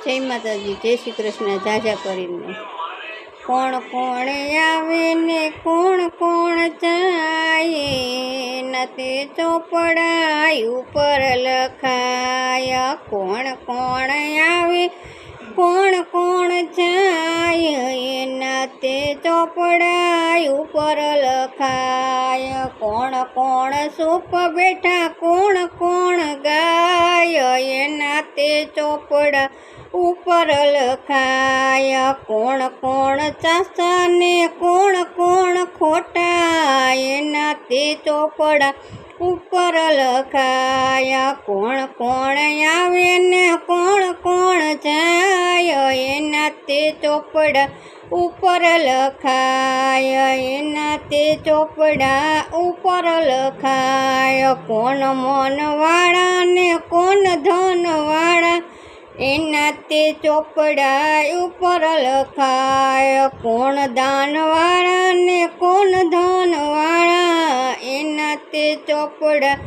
જય માતાજી, જય શ્રી કૃષ્ણ. જાજા કરીને કોણ કોણ આવે ને કોણ કોણ જાય, નથી ચોપડાય ઉપર લખાય. કોણ કોણ આવે કોણ કોણ જાય, એના તે ચોપડાય ઉપર લખાય. કોણ કોણ સૂપ બેઠા કોણ કોણ ગાય, એના તે ચોપડા ઉપર લખાય. કોણ કોણ ચાસા ને કોણ કોણ ખોટા, એના તે ચોપડા ઉપર લખાય. કોણ કોણ આવે ને કોણ કોણ જાય, એના તે ચોપડા ઉપર લખાય. એના તે ચોપડા ઉપર લખાય. કોણ મનવાળા ને કોણ ધનવાળા, એના તે ચોપડા ઉપર લખાય. કોણ દાનવાળા ને કોણ ધનવાળા, એના તે ચોપડા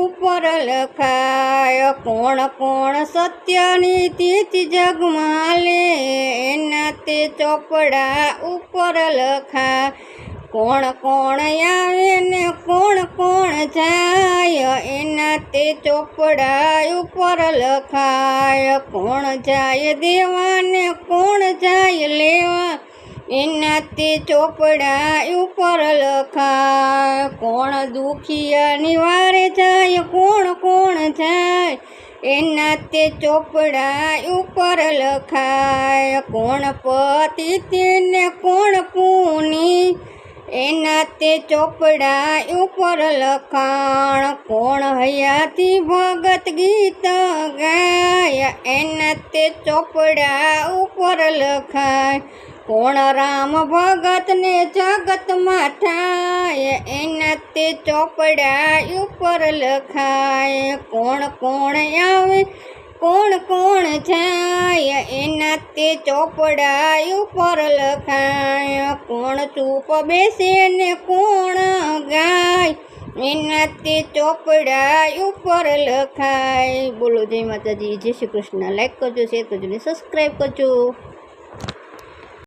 ઉપર લખાય. કોણ કોણ સત્યની તીર્થ જગમાં લે, એના તે ચોપડા ઉપર લખાય. કોણ કોણ આવે ને કોણ કોણ જાય, એના તે ચોપડા ઉપર લખાય. કોણ જાય દેવા ને કોણ જાય લેવા, એના તે ચોપડા ઉપર લખાય. કોણ દુખિયા નિવારે જાય કોણ કોણ જાય, એના તે ચોપડા ઉપર લખાય. કોણ પતિ ને કોણ પુની, એના તે ચોપડા ઉપર લખાણ. કોણ હયાતી ભગત ગીત ગાય, એના તે ચોપડા ઉપર લખાય. કોણ રામ ભગત ને જગતમાં થાય, એના તે ચોપડા ઉપર લખાય. કોણ કોણ આવે કોણ કોણ જાય, એના તે ચોપડા ઉપર લખાય. કોણ ચૂપ બેસે ને કોણ ગાય, એના તે ચોપડા ઉપર લખાય. બોલો જય માતાજી, જય શ્રી કૃષ્ણ. લાઈક કરજો, શેર કરજો ને સબસ્ક્રાઈબ કરજો.